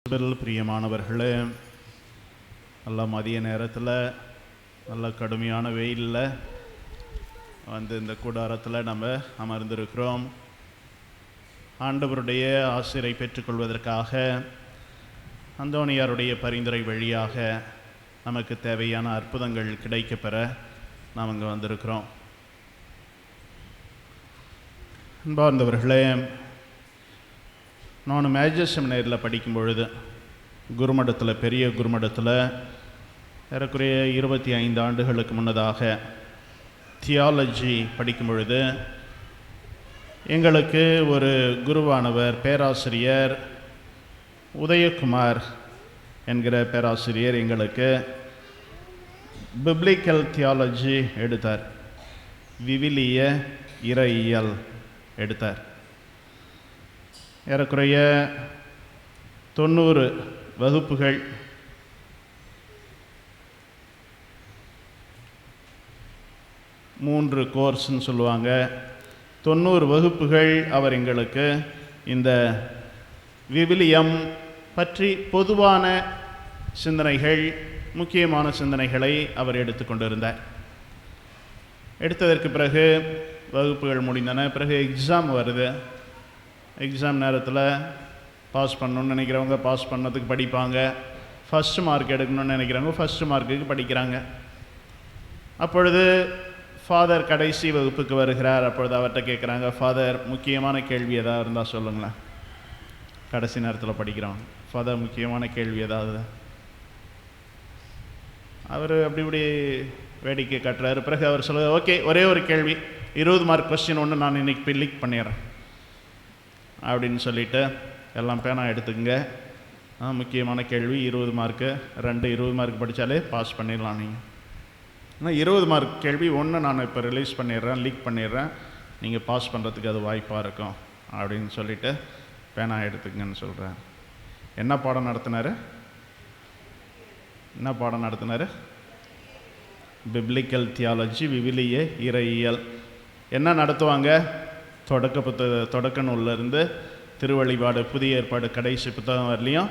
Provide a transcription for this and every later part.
பிரியமானவர்களே, நல்ல மதிய நேரத்தில் நல்ல கடுமையான வெயிலில் இந்த கூடாரத்தில் நம்ம அமர்ந்திருக்கிறோம். ஆண்டவருடைய ஆசிரை பெற்றுக்கொள்வதற்காக அந்தோனியாருடைய பரிந்துரை வழியாக நமக்கு தேவையான அற்புதங்கள் கிடைக்கப்பெற நாம் இங்கே வந்திருக்கிறோம். அன்பார்ந்தவர்களே, நான் மேஜர் செமினரியில் படிக்கும் பொழுது குருமடத்தில், பெரிய குருமடத்தில் ஏறக்குறைய 25 ஆண்டுகளுக்கு முன்னதாக தியாலஜி படிக்கும் பொழுது எங்களுக்கு ஒரு குருவானவர், பேராசிரியர் உதயகுமார் என்கிற பேராசிரியர் எங்களுக்கு பிப்ளிக்கல் தியாலஜி எடுத்தார், விவிலிய இறையியல் எடுத்தார். ஏறக்குறைய 90 வகுப்புகள் மூன்று கோர்ஸ்ன்னு சொல்லுவாங்க. 90 வகுப்புகள் அவர் எங்களுக்கு இந்த விவிலியம் பற்றி பொதுவான சிந்தனைகள், முக்கியமான சிந்தனைகளை அவர் எடுத்துக்கொண்டிருந்தார். எடுத்ததற்கு பிறகு வகுப்புகள் முடிந்தன. பிறகு எக்ஸாம் வருது. எக்ஸாம் நேரத்தில் பாஸ் பண்ணணுன்னு நினைக்கிறவங்க பாஸ் பண்ணதுக்கு படிப்பாங்க, ஃபஸ்ட்டு மார்க் எடுக்கணும்னு நினைக்கிறவங்க ஃபஸ்ட்டு மார்க்குக்கு படிக்கிறாங்க. அப்பொழுது ஃபாதர் கடைசி வகுப்புக்கு வருகிறார். அப்பொழுது அவர்கிட்ட கேட்குறாங்க, ஃபாதர் முக்கியமான கேள்வி ஏதாவது இருந்தால் சொல்லுங்களேன். கடைசி நேரத்தில் படிக்கிறோம். ஃபாதர் முக்கியமான கேள்வி ஏதாவது? அவர் அப்படி இப்படி வேடிக்கை காட்டுறாரு. பிறகு அவர் சொல்லுவார், ஓகே, ஒரே ஒரு கேள்வி, 20 மார்க் கொஸ்டின் ஒன்று நான் இன்றைக்கி லீக் பண்ணிடுறேன் அப்படின்னு சொல்லிவிட்டு, எல்லாம் பேனா எடுத்துக்கங்க, முக்கியமான கேள்வி, 20 மார்க்கு, 20 மார்க் படித்தாலே பாஸ் பண்ணிடலாம். நீங்கள் ஆனால் 20 மார்க் கேள்வி ஒன்று நான் இப்போ ரிலீஸ் பண்ணிடுறேன், லீக் பண்ணிடுறேன், நீங்கள் பாஸ் பண்ணுறதுக்கு அது வாய்ப்பாக இருக்கும் அப்படின்னு சொல்லிவிட்டு பேனா எடுத்துக்கங்கன்னு சொல்கிறேன். என்ன பாடம் நடத்தினார்? பிப்ளிக்கல் தியாலஜி, விவிலிய இறையியல். என்ன நடத்துவாங்க? தொடக்க நூலிருந்து திருவழிபாடு, புதிய ஏற்பாடு கடைசி புத்தகம் வரலையும்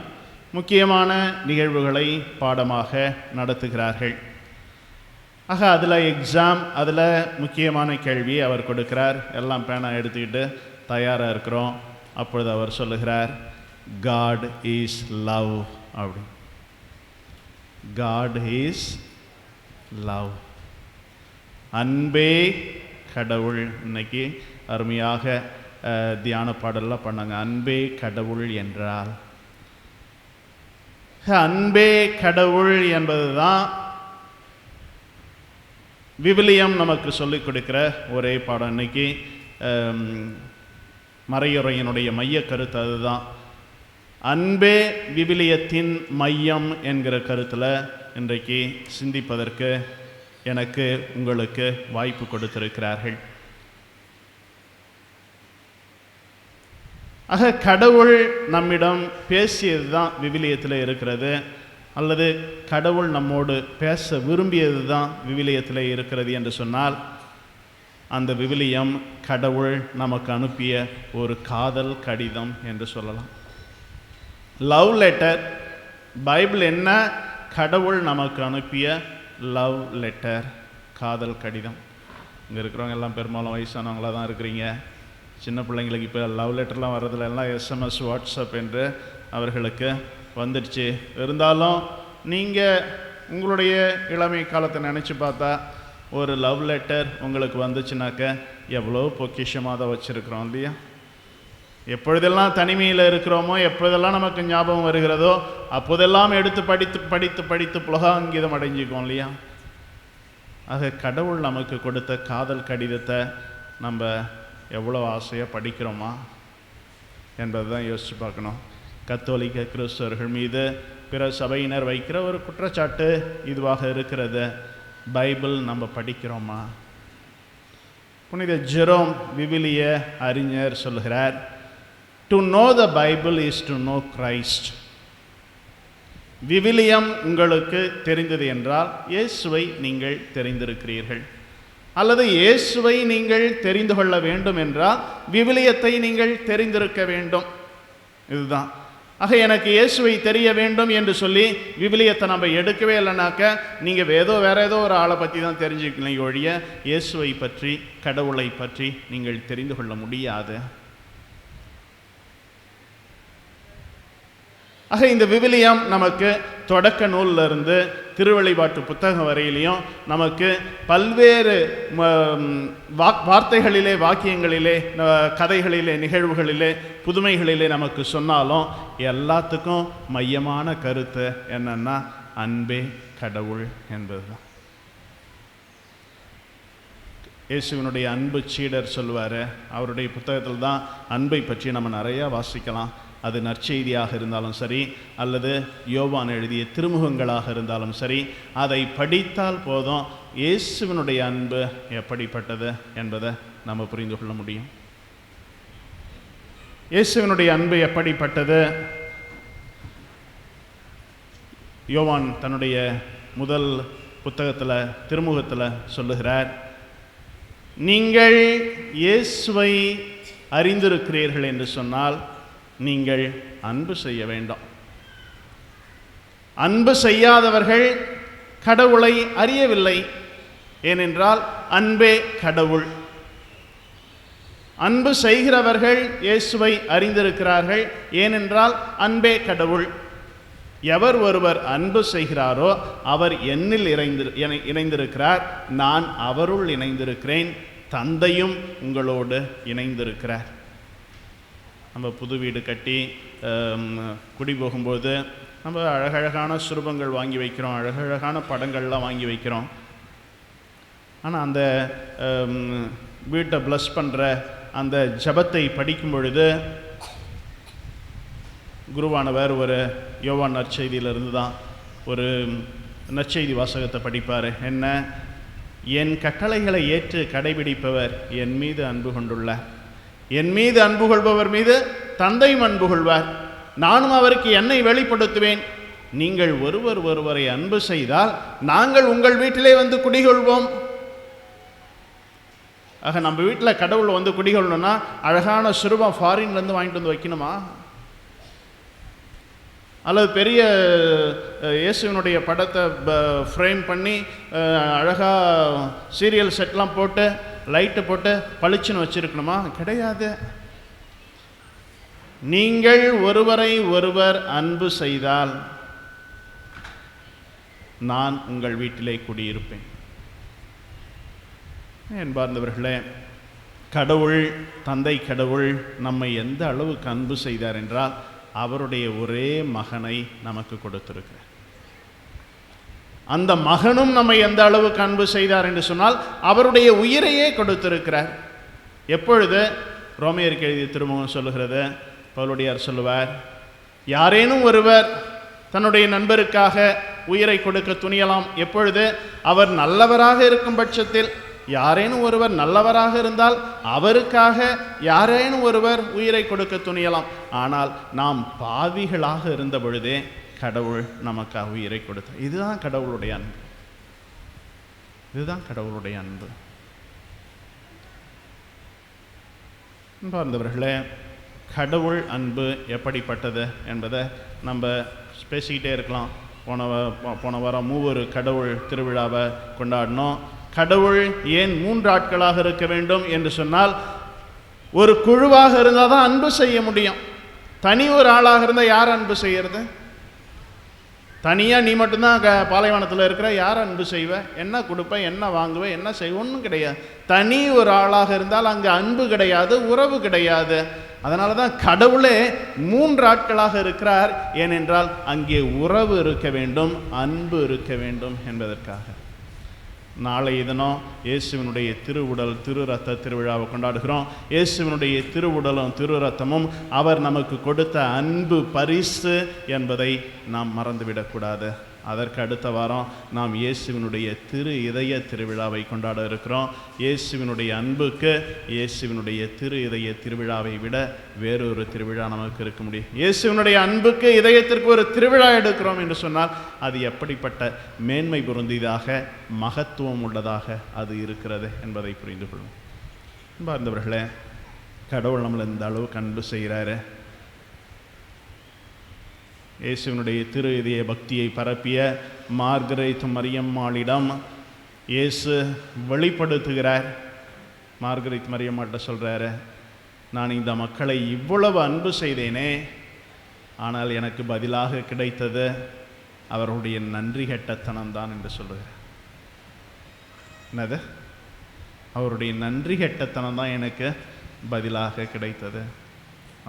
முக்கியமான நிகழ்வுகளை பாடமாக நடத்துகிறார்கள். ஆக அதில் எக்ஸாம், அதில் முக்கியமான கேள்வி அவர் கொடுக்கிறார். எல்லாம் பேனா எடுத்துக்கிட்டு தயாராக இருக்கிறோம். அப்பொழுது அவர் சொல்லுகிறார், காட் இஸ் லவ் அப்படி. காட் இஸ் லவ், அன்பே கடவுள். இன்னைக்கு அருமையாக தியான பாடலாம் பண்ணாங்க, அன்பே கடவுள் என்றால். அன்பே கடவுள் என்பது தான் விவிலியம் நமக்கு சொல்லிக் கொடுக்கிற ஒரே பாடம். இன்னைக்கு மறையுறையினுடைய மைய கருத்து அதுதான். அன்பே விவிலியத்தின் மையம் என்கிற கருத்தில் இன்றைக்கு சிந்திப்பதற்கு எனக்கு உங்களுக்கு வாய்ப்பு கொடுத்திருக்கிறார்கள். ஆக கடவுள் நம்மிடம் பேசியது தான் விவிலியத்தில் இருக்கிறது, அல்லது கடவுள் நம்மோடு பேச விரும்பியது தான் விவிலியத்தில் இருக்கிறது என்று சொன்னால், அந்த விவிலியம் கடவுள் நமக்கு அனுப்பிய ஒரு காதல் கடிதம் என்று சொல்லலாம். Love letter. பைபிள் என்ன? கடவுள் நமக்கு அனுப்பிய லவ் லெட்டர், காதல் கடிதம். இங்கே இருக்கிறவங்க எல்லாம் பெரும்பாலும் வயசானவங்களாக தான் இருக்கிறீங்க. சின்ன பிள்ளைங்களுக்கு இப்போ லவ் லெட்டர்லாம் வர்றதுல எல்லாம் எஸ்எம்எஸ், வாட்ஸ்அப் என்று அவர்களுக்கு வந்துடுச்சு. இருந்தாலும் நீங்கள் உங்களுடைய இளமை காலத்தை நினச்சி பார்த்தா ஒரு லவ் லெட்டர் உங்களுக்கு வந்துச்சுனாக்க எவ்வளோ பொக்கிஷமாக அதை வச்சுருக்கிறோம் இல்லையா? எப்பொழுதெல்லாம் தனிமையில் இருக்கிறோமோ, எப்பொழுதெல்லாம் நமக்கு ஞாபகம் வருகிறதோ, அப்போதெல்லாம் எடுத்து படித்து புலகாங்கிதம் அடைஞ்சிக்கோம் இல்லையா? ஆக கடவுள் நமக்கு கொடுத்த காதல் கடிதத்தை நம்ம எவ்வளோ ஆசையாக படிக்கிறோமா என்பது தான் யோசித்து பார்க்கணும். கத்தோலிக்க கிறிஸ்தவர்கள் மீது பிற சபையினர் வைக்கிற ஒரு குற்றச்சாட்டு இதுவாக இருக்கிறது, பைபிள் நம்ம படிக்கிறோமா? புனித ஜெரோம் விவிலிய அறிஞர் சொல்கிறார், to know the Bible is to know Christ. விவிலியம் உங்களுக்கு தெரிந்தது என்றால் இயேசுவை நீங்கள் தெரிந்திருக்கிறீர்கள். அல்லது இயேசுவை நீங்கள் தெரிந்து கொள்ள வேண்டும் என்றால் விவிலியத்தை நீங்கள் தெரிந்திருக்க வேண்டும். இதுதான் ஆக எனக்கு இயேசுவை தெரிய வேண்டும் என்று சொல்லி விவிலியத்தை நம்ம எடுக்கவே இல்லைனாக்க நீங்கள் வேற ஏதோ ஒரு ஆளை பற்றி தான் தெரிஞ்சுக்கலாம் ஒழிய இயேசுவை பற்றி, கடவுளை பற்றி நீங்கள் தெரிந்து கொள்ள முடியாது. ஆக இந்த விவிலியம் நமக்கு தொடக்க நூல்ல இருந்து திருவெளிப்பாட்டு புத்தகம் வரையிலையும் நமக்கு பல்வேறு வார்த்தைகளிலே, வாக்கியங்களிலே, கதைகளிலே, நிகழ்வுகளிலே, புதுமைகளிலே நமக்கு சொன்னாலும் எல்லாத்துக்கும் மையமான கருத்து என்னன்னா அன்பே கடவுள் என்பதுதான். இயேசுவினுடைய அன்பு சீடர் சொல்லுவார், அவருடைய புத்தகத்தில் தான் அன்பை பற்றி நம்ம நிறையா வாசிக்கலாம். அது நற்செய்தியாக இருந்தாலும் சரி, அல்லது யோவான் எழுதிய திருமுகங்களாக இருந்தாலும் சரி, அதை படித்தால் போதும் இயேசுவினுடைய அன்பு எப்படிப்பட்டது என்பதை நம்ம புரிந்து கொள்ள முடியும். இயேசுவினுடைய அன்பு எப்படிப்பட்டது? யோவான் தன்னுடைய முதல் புத்தகத்தில், திருமுகத்தில் சொல்லுகிறார், நீங்கள் இயேசுவை அறிந்திருக்கிறீர்கள் என்று சொன்னால் நீங்கள் அன்பு செய்ய வேண்டும். அன்பு செய்யாதவர்கள் கடவுளை அறியவில்லை. ஏனென்றால் அன்பே கடவுள். அன்பு செய்கிறவர்கள் இயேசுவை அறிந்திருக்கிறார்கள். ஏனென்றால் அன்பே கடவுள். எவர் ஒருவர் அன்பு செய்கிறாரோ அவர் என்னில் இணைந்திருக்கிறார், நான் அவருள் இணைந்திருக்கிறேன், தந்தையும் உங்களோடு இணைந்திருக்கிறார். நம்ம புது வீடு கட்டி குடி போகும்போது நம்ம அழகழகான சுரூபங்கள் வாங்கி வைக்கிறோம், அழகழகான படங்கள்லாம் வாங்கி வைக்கிறோம். ஆனால் அந்த வீட்டை ப்ளஸ் பண்ணுற அந்த ஜபத்தை படிக்கும் பொழுது குருவானவர் ஒரு யோவான் நற்செய்தியிலிருந்து தான் ஒரு நற்செய்தி வாசகத்தை படிப்பார். என்ன? என் கட்டளைகளை ஏற்று கடைபிடிப்பவர் என் மீது அன்பு கொண்டுள்ளார், என் மீது அன்பு கொள்பவர் மீது தந்தையும் அன்பு கொள்வார், நானும் அவருக்கு என்னை வெளிப்படுத்துவேன். நீங்கள் ஒருவரை அன்பு செய்தால் நாங்கள் உங்கள் வீட்டிலே வந்து குடிகொள்வோம். ஆக நம்ம வீட்டில் கடவுள் வந்து குடிகொள்ளணும்னா அழகான சுரூபம் ஃபாரின்லேருந்து வாங்கிட்டு வந்து வைக்கணுமா? அல்லது பெரிய இயேசுவினுடைய படத்தை ஃப்ரேம் பண்ணி அழகாக சீரியல் செட்லாம் போட்டு லைட்டு போட்டு பளிச்சுன்னு வச்சிருக்கணுமா? கிடையாது. நீங்கள் ஒருவரை ஒருவர் அன்பு செய்தால் நான் உங்கள் வீட்டிலே குடியிருப்பேன். என்பார்ந்தவர்களே, கடவுள், தந்தை கடவுள் நம்மை எந்த அளவுக்கு அன்பு செய்தார் என்றால் அவருடைய ஒரே மகனை நமக்கு கொடுத்திருக்கிறார். அந்த மகனும் நம்மை எந்த அளவுக்கு அன்பு செய்தார் என்று சொன்னால் அவருடைய உயிரையே கொடுத்திருக்கிறார். எப்பொழுது? ரோமையருக்கு எழுதிய திருமுகம் சொல்லுகிறது, பவுலடியார் சொல்லுவார், யாரேனும் ஒருவர் தன்னுடைய நண்பருக்காக உயிரை கொடுக்க துணியலாம். எப்பொழுது? அவர் நல்லவராக இருக்கும் பட்சத்தில். யாரேனும் ஒருவர் நல்லவராக இருந்தால் அவருக்காக யாரேனும் ஒருவர் உயிரை கொடுக்க துணியலாம். ஆனால் நாம் பாவிகளாக இருந்த பொழுதே கடவுள் நமக்காக உயிரை கொடுத்தார். இதுதான் கடவுளுடைய அன்பு. இதுதான் கடவுளுடைய அன்பு. அன்பர்களே, கடவுள் அன்பு எப்படிப்பட்டது என்பதை நம்ம பேசிக்கிட்டே இருக்கலாம். போன வாரம் மூவொரு கடவுள் திருவிழாவை கொண்டாடினோம். கடவுள் ஏன் 3 ஆட்களாக இருக்க வேண்டும் என்று சொன்னால், ஒரு குழுவாக இருந்தால் தான் அன்பு செய்ய முடியும். தனி ஒரு ஆளாக இருந்தால் யார் அன்பு செய்யறது? தனியாக நீ மட்டும்தான் பாலைவனத்தில் இருக்கிற, யார் அன்பு செய்வ? என்ன கொடுப்ப? என்ன வாங்குவ? என்ன செய்வ? ஒன்றும் கிடையாது. தனி ஒரு ஆளாக இருந்தால் அங்கே அன்பு கிடையாது, உறவு கிடையாது. அதனால தான் கடவுளே 3 ஆட்களாக இருக்கிறார். ஏனென்றால் அங்கே உறவு இருக்க வேண்டும், அன்பு இருக்க வேண்டும் என்பதற்காக. நாளைய தினம் இயேசுவினுடைய திருவுடல் திரு ரத்த திருவிழாவை கொண்டாடுகிறோம். இயேசுவினுடைய திருவுடலும் திரு ரத்தமும் அவர் நமக்கு கொடுத்த அன்பு பரிசு என்பதை நாம் மறந்துவிடக்கூடாது. அதற்கு அடுத்த வாரம் நாம் இயேசுவினுடைய திரு இதய திருவிழாவை கொண்டாட இருக்கிறோம். இயேசுவினுடைய அன்புக்கு இயேசுவினுடைய திரு இதய திருவிழாவை விட வேறொரு திருவிழா நமக்கு இருக்க முடியும். இயேசுவினுடைய அன்புக்கு இதயத்திற்கு ஒரு திருவிழா எடுக்கிறோம் என்று சொன்னால் அது எப்படிப்பட்ட மேன்மை பொருந்தியதாக, மகத்துவம் உள்ளதாக அது இருக்கிறது என்பதை புரிந்து கொள்வோம். அன்பார்ந்தவர்களே, கடவுள் நம்மளை இந்த அளவுக்கு அன்பு செய்கிறாரு. இயேசுவினுடைய திரு இதய பக்தியை பரப்பிய மார்கரெட் மரியம்மாளிடம் இயேசு வெளிப்படுத்துகிறார். மார்கரெட் மரியம்மாட்ட சொல்கிறாரு, நான் இந்த மக்களை இவ்வளவு அன்பு செய்தேனே, ஆனால் எனக்கு பதிலாக கிடைத்தது அவருடைய நன்றி கெட்டத்தனம்தான் என்று சொல்லுகிறார். என்னது? அவருடைய நன்றி கெட்டத்தனம் தான் எனக்கு பதிலாக கிடைத்தது,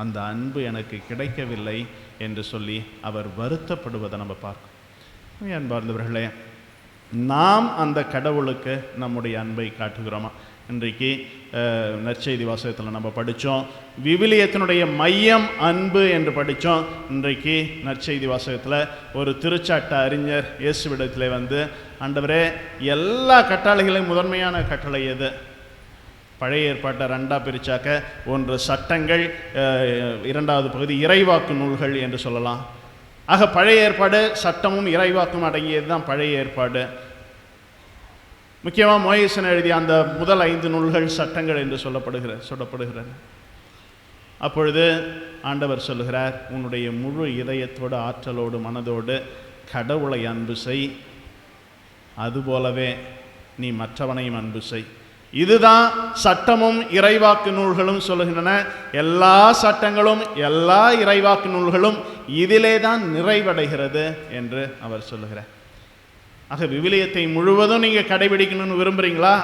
அந்த அன்பு எனக்கு கிடைக்கவில்லை என்று சொல்லி அவர் வருத்தப்படுவதை நம்ம பார்க்கணும். அன்பார்ந்தவர்களே, நாம் அந்த கடவுளுக்கு நம்முடைய அன்பை காட்டுகிறோமா? இன்றைக்கு நற்செய்தி வாசகத்தில் நம்ம படித்தோம், விவிலியத்தினுடைய மையம் அன்பு என்று படித்தோம். இன்றைக்கு நற்செய்தி வாசகத்தில் ஒரு திருச்சாட்ட அறிஞர் இயேசுவிடத்தில் வந்து, ஆண்டவரே, எல்லா கட்டளைகளையும் முதன்மையான கட்டளை எது? பழைய ஏற்பாட்டை ரெண்டாக பிரித்தாக்க, ஒன்று சட்டங்கள், இரண்டாவது பகுதி இறைவாக்கு நூல்கள் என்று சொல்லலாம். ஆக பழைய ஏற்பாடு சட்டமும் இறைவாக்கும் அடங்கியது தான் பழைய ஏற்பாடு. முக்கியமாக மோசேசன் எழுதிய அந்த முதல் 5 நூல்கள் சட்டங்கள் என்று சொல்லப்படுகிறது. அப்பொழுது ஆண்டவர் சொல்லுகிறார், உன்னுடைய முழு இதயத்தோடு, ஆற்றலோடு, மனதோடு கடவுளை அன்பு செய், அதுபோலவே நீ மற்றவனையும் அன்பு செய். இதுதான் சட்டமும் இறைவாக்கு நூல்களும் சொல்லுகின்றன. எல்லா சட்டங்களும் எல்லா இறைவாக்கு நூல்களும் இதிலே தான் நிறைவடைகிறது என்று அவர் சொல்லுகிறார். ஆக விவிலியத்தை முழுவதும் நீங்கள் கடைபிடிக்கணும்னு விரும்புகிறீங்களா?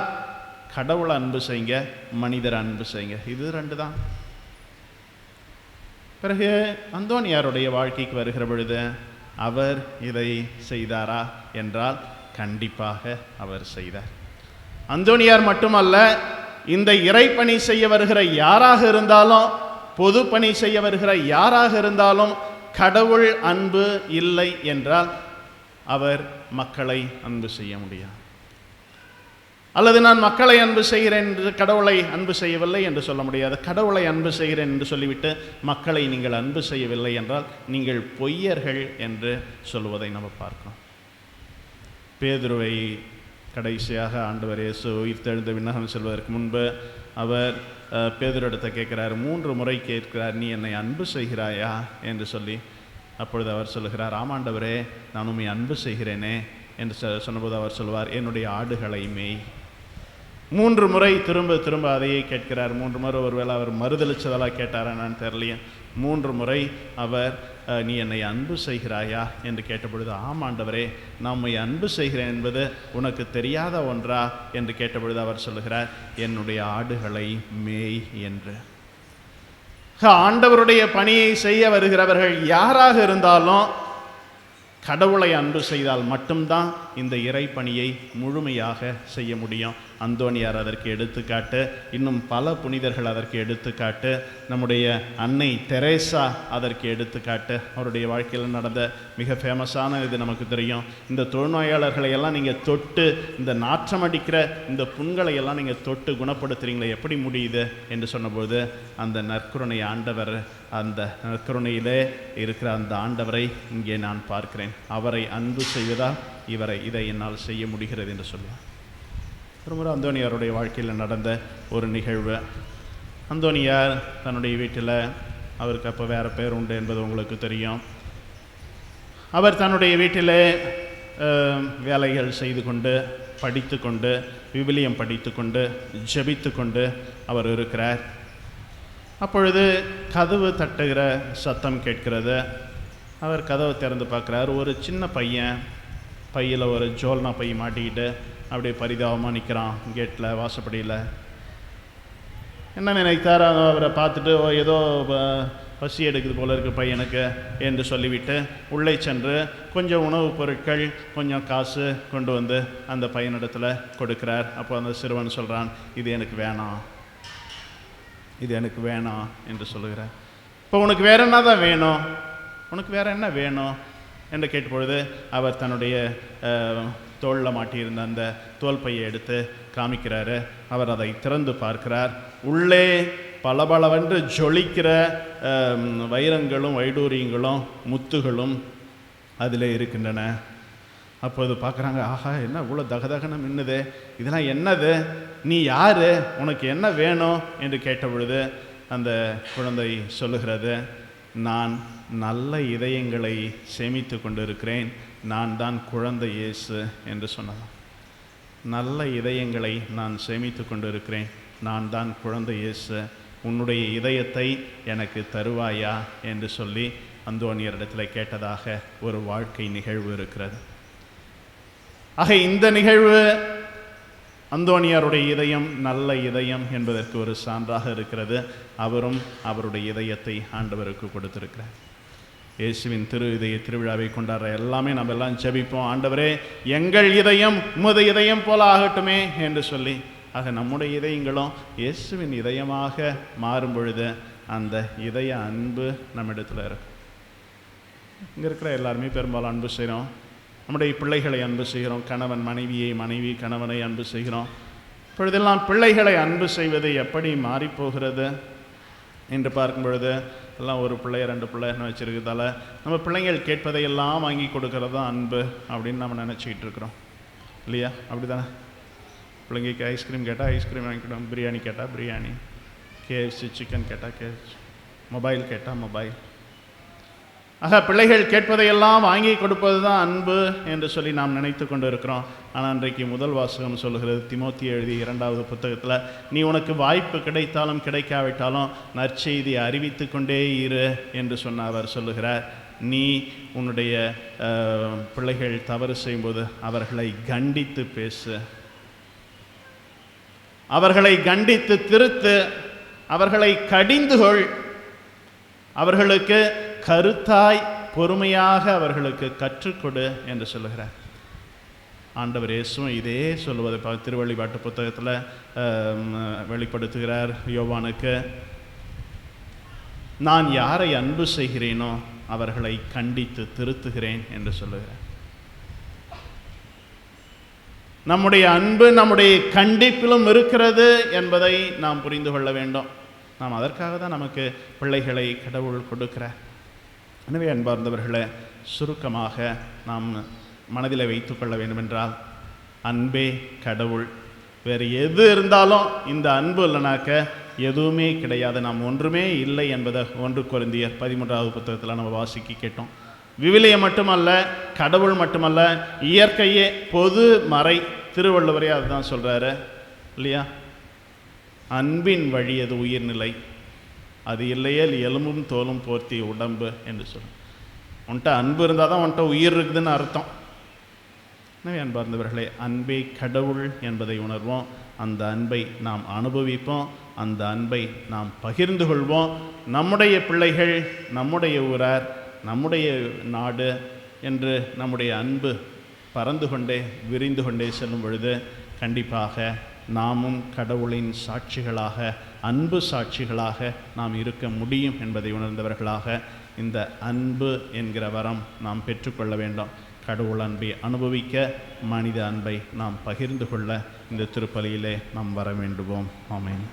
கடவுளை அன்பு செய்யுங்க, மனிதரை அன்பு செய்யுங்க. இது 2 தான். பிறகு அந்தோனியாருடைய வாழ்க்கைக்கு வருகிற பொழுது அவர் இதை செய்தாரா என்றால் கண்டிப்பாக அவர் செய்தார். அந்தோனியார் மட்டுமல்ல, இந்த இறைப்பணி செய்ய வருகிற யாராக இருந்தாலும், பொது பணி செய்ய வருகிற யாராக இருந்தாலும், கடவுள் அன்பு இல்லை என்றால் அவர் மக்களை அன்பு செய்ய முடியாது. அல்லது நான் மக்களை அன்பு செய்கிறேன் என்று கடவுளை அன்பு செய்யவில்லை என்று சொல்ல முடியாது. கடவுளை அன்பு செய்கிறேன் என்று சொல்லிவிட்டு மக்களை நீங்கள் அன்பு செய்யவில்லை என்றால் நீங்கள் பொய்யர்கள் என்று சொல்வதை நம்ம பார்க்கிறோம். பேதுருவை கடைசியாக ஆண்டவர் இயேசு உயிர்த்தெழுந்த விண்ணகம் செல்வதற்கு முன்பு அவர் பேதுருவிடத்தை கேட்கிறார், 3 முறை கேட்கிறார், நீ என்னை அன்பு செய்கிறாயா என்று சொல்லி. அப்பொழுது அவர் சொல்லுகிறார், ஆமாண்டவரே, நான் உம்மை அன்பு செய்கிறேனே என்று சொன்னபோது அவர் சொல்வார், என்னுடைய ஆடுகளை மேய். 3 முறை திரும்ப திரும்ப அதையே கேட்கிறார். 3 முறை ஒருவேளை அவர் மறுதளிச்சதெல்லாம் கேட்டாரா நான் தெரியலையே. 3 முறை அவர் நீ என்னை அன்பு செய்கிறாயா என்று கேட்டபொழுது, ஆமாண்டவரே, நான் உம்மை அன்பு செய்கிறேன் என்பது உனக்கு தெரியாத ஒன்றா என்று கேட்டபொழுது அவர் சொல்லுகிறார், என்னுடைய ஆடுகளை மேய் என்று. ஆண்டவருடைய பணியை செய்ய வருகிறவர்கள் யாராக இருந்தாலும் கடவுளை அன்பு செய்தால் மட்டும்தான் இந்த இறை பணியை முழுமையாக செய்ய முடியும். அந்தோனியார் அதற்கு எடுத்துக்காட்டு, இன்னும் பல புனிதர்கள் அதற்கு எடுத்துக்காட்டு, நம்முடைய அன்னை தெரேசா அதற்கு எடுத்துக்காட்டு. அவருடைய வாழ்க்கையில் நடந்த மிக ஃபேமஸான இது நமக்கு தெரியும். இந்த தொழுநோயாளர்களை எல்லாம் நீங்கள் தொட்டு, இந்த நாற்றம் அடிக்கிற இந்த புண்களை எல்லாம் நீங்கள் தொட்டு குணப்படுத்துறீங்களே, எப்படி முடியுது என்று சொன்னபோது அந்த நற்கருணை ஆண்டவர், அந்த நற்கருணையிலே இருக்கிற அந்த ஆண்டவரை இங்கே நான் பார்க்கிறேன், அவரை அன்பு செய்வதால் இதை என்னால் செய்ய முடிகிறது என்று சொல்லுவார். ஒரு முறை அந்தோனியாருடைய வாழ்க்கையில் நடந்த ஒரு நிகழ்வு. அந்தோனியார் தன்னுடைய வீட்டில், அவருக்கு அப்போ வேறு பேர் உண்டு என்பது உங்களுக்கு தெரியும், அவர் தன்னுடைய வீட்டிலே வேலைகள் செய்து கொண்டு, படித்து கொண்டு, விவிலியம் படித்து கொண்டு, ஜெபித்து கொண்டு அவர் இருக்கிறார். அப்பொழுது கதவு தட்டுகிற சத்தம் கேட்கிறது. அவர் கதவை திறந்து பார்க்குறார். ஒரு சின்ன பையன் பையில் ஒரு ஜோல்னா பை மாட்டிக்கிட்டு அப்படியே பரிதாபமாக நிற்கிறான் கேட்டில், வாசப்படியில். என்ன நினைத்தார்? அவரை பார்த்துட்டு, ஏதோ பசி எடுக்குது போல இருக்குது பையனுக்கு என்று சொல்லிவிட்டு உள்ளே சென்று கொஞ்சம் உணவுப் பொருட்கள், கொஞ்சம் காசு கொண்டு வந்து அந்த பையனிடத்தில் கொடுக்கிறார். அப்போ அந்த சிறுவன் சொல்கிறான், இது எனக்கு வேணாம், இது எனக்கு வேணாம் என்று சொல்லுகிறார். இப்போ உனக்கு வேற என்ன தான் வேணும், உனக்கு வேற என்ன வேணும் என்று கேட்டபொழுது அவர் தன்னுடைய தோளில் மாட்டியிருந்த அந்த தோல் பையை எடுத்து காமிக்கிறாரு. அவர் அதை திறந்து பார்க்கிறார். உள்ளே பளபளவென்று ஜொலிக்கிற வைரங்களும் வைடூரியங்களும் முத்துகளும் அதில் இருக்கின்றன. அப்போது பார்க்குறாங்க, ஆஹா, என்ன இவ்வளோ தகதகன மின்னுது, இதெல்லாம் என்னது, நீ யார், உனக்கு என்ன வேணும் என்று கேட்ட பொழுது அந்த குழந்தை சொல்லுகிறது, நான் நல்ல இதயங்களை சேமித்து கொண்டு இருக்கிறேன், நான் தான் குழந்தை இயேசு என்று சொன்னதாம். நல்ல இதயங்களை நான் சேமித்து கொண்டு இருக்கிறேன், நான் தான் குழந்தை இயேசு, உன்னுடைய இதயத்தை எனக்கு தருவாயா என்று சொல்லி அந்தோனியரிடத்தில் கேட்டதாக ஒரு வாழ்க்கை நிகழ்வு இருக்கிறது. ஆக இந்த நிகழ்வு அந்தோனியாருடைய இதயம் நல்ல இதயம் என்பதற்கு ஒரு சான்றாக இருக்கிறது. அவரும் அவருடைய இதயத்தை ஆண்டவருக்கு கொடுத்திருக்கிறார். இயேசுவின் திரு இதய திருவிழாவை கொண்டாடுற எல்லாமே நம்ம எல்லாம் ஜெபிப்போம், ஆண்டவரே எங்கள் இதயம் உமது இதயம் போல ஆகட்டுமே என்று சொல்லி. ஆக நம்முடைய இதயங்களும் இயேசுவின் இதயமாக மாறும் பொழுது அந்த இதய அன்பு நம்மிடத்தில் இருக்கும். இங்கே இருக்கிற எல்லாருமே பெரும்பாலும் அன்பு செய்கிறோம். நம்முடைய பிள்ளைகளை அன்பு செய்கிறோம், கணவன் மனைவியை, மனைவி கணவனை அன்பு செய்கிறோம். இப்பொழுதெல்லாம் பிள்ளைகளை அன்பு செய்வது எப்படி மாறிப்போகிறது என்று பார்க்கும் பொழுது எல்லாம் ஒரு பிள்ளை 2 பிள்ளைன்னு வச்சுருக்கிறதால நம்ம பிள்ளைங்கள் கேட்பதையெல்லாம் வாங்கி கொடுக்கறது தான் அன்பு அப்படின்னு நம்ம நினச்சிக்கிட்டு இருக்கிறோம் இல்லையா? அப்படி தானே? பிள்ளைங்களுக்கு ஐஸ்கிரீம் கேட்டால் ஐஸ்கிரீம் வாங்கிக்கிட்டோம், பிரியாணி கேட்டால் பிரியாணி, கேஎஃப்சி சிக்கன் கேட்டால் கேஎஃப்சி, மொபைல் கேட்டால் மொபைல். ஆக பிள்ளைகள் கேட்பதையெல்லாம் வாங்கி கொடுப்பது தான் அன்பு என்று சொல்லி நாம் நினைத்து கொண்டு இருக்கிறோம். ஆனால் அன்றைக்கு முதல் வாசகம் சொல்லுகிறது, தீமோத்தேயு எழுதிய 2வது புத்தகத்தில், நீ உனக்கு வாய்ப்பு கிடைத்தாலும் கிடைக்காவிட்டாலும் நற்செய்தி அறிவித்து கொண்டே இரு என்று சொன்ன அவர் சொல்லுகிறார். நீ உன்னுடைய பிள்ளைகள் தவறு செய்யும்போது அவர்களை கண்டித்து பேசு, அவர்களை கண்டித்து திருத்து, அவர்களை கடிந்துகொள், அவர்களுக்கு கருத்தாய் பொறுமையாக அவர்களுக்கு கற்றுக்கொடு என்று சொல்லுகிறார். ஆண்டவர் இயேசுவும் இதே சொல்லுவதை திருவெளிப்பாட்டு புத்தகத்தில் வெளிப்படுத்துகிறார் யோவானுக்கு. நான் யாரை அன்பு செய்கிறேனோ அவர்களை கண்டித்து திருத்துகிறேன் என்று சொல்லுகிறார். நம்முடைய அன்பு நம்முடைய கண்டிப்பிலும் இருக்கிறது என்பதை நாம் புரிந்து கொள்ள வேண்டும். நாம் அதற்காக தான் நமக்கு பிள்ளைகளை கடவுள் கொடுக்கிறார். எனவே அன்பார்ந்தவர்களே, சுருக்கமாக நாம் மனதில் வைத்து கொள்ள வேண்டுமென்றால் அன்பே கடவுள். வேறு எது இருந்தாலும் இந்த அன்பு இல்லைனாக்க எதுவுமே கிடையாது, நாம் ஒன்றுமே இல்லை என்பதை 1 கொரிந்தியர் 13வது புத்தகத்தில் நம்ம வாசிக்க கேட்டோம். விவிலியம் மட்டுமல்ல, கடவுள் மட்டுமல்ல, இயற்கையே பொது மறை. திருவள்ளுவரே அதுதான் சொல்கிறாரு இல்லையா? அன்பின் வழி அது உயிர்நிலை, அது இல்லையே எலும்பும் தோலும் போர்த்தி உடம்பு என்று சொல்லும். உன்ட்ட அன்பு இருந்தால் தான் உன்ட்ட உயிர் இருக்குதுன்னு அர்த்தம். எனவே அன்பார்ந்தவர்களே, அன்பே கடவுள் என்பதை உணர்வோம், அந்த அன்பை நாம் அனுபவிப்போம், அந்த அன்பை நாம் பகிர்ந்து கொள்வோம். நம்முடைய பிள்ளைகள், நம்முடைய ஊரார், நம்முடைய நாடு என்று நம்முடைய அன்பு பறந்து கொண்டே விரிந்து கொண்டே செல்லும் பொழுது கண்டிப்பாக நாமும் கடவுளின் சாட்சிகளாக, அன்பு சாட்சிகளாக நாம் இருக்க முடியும் என்பதை உணர்ந்தவர்களாக இந்த அன்பு என்கிற வரம் நாம் பெற்றுக்கொள்ள வேண்டும். கடவுள் அன்பை அனுபவிக்க, மனித அன்பை நாம் பகிர்ந்து கொள்ள இந்த திருப்பலியிலே நாம் வர வேண்டுவோம். ஆமென்.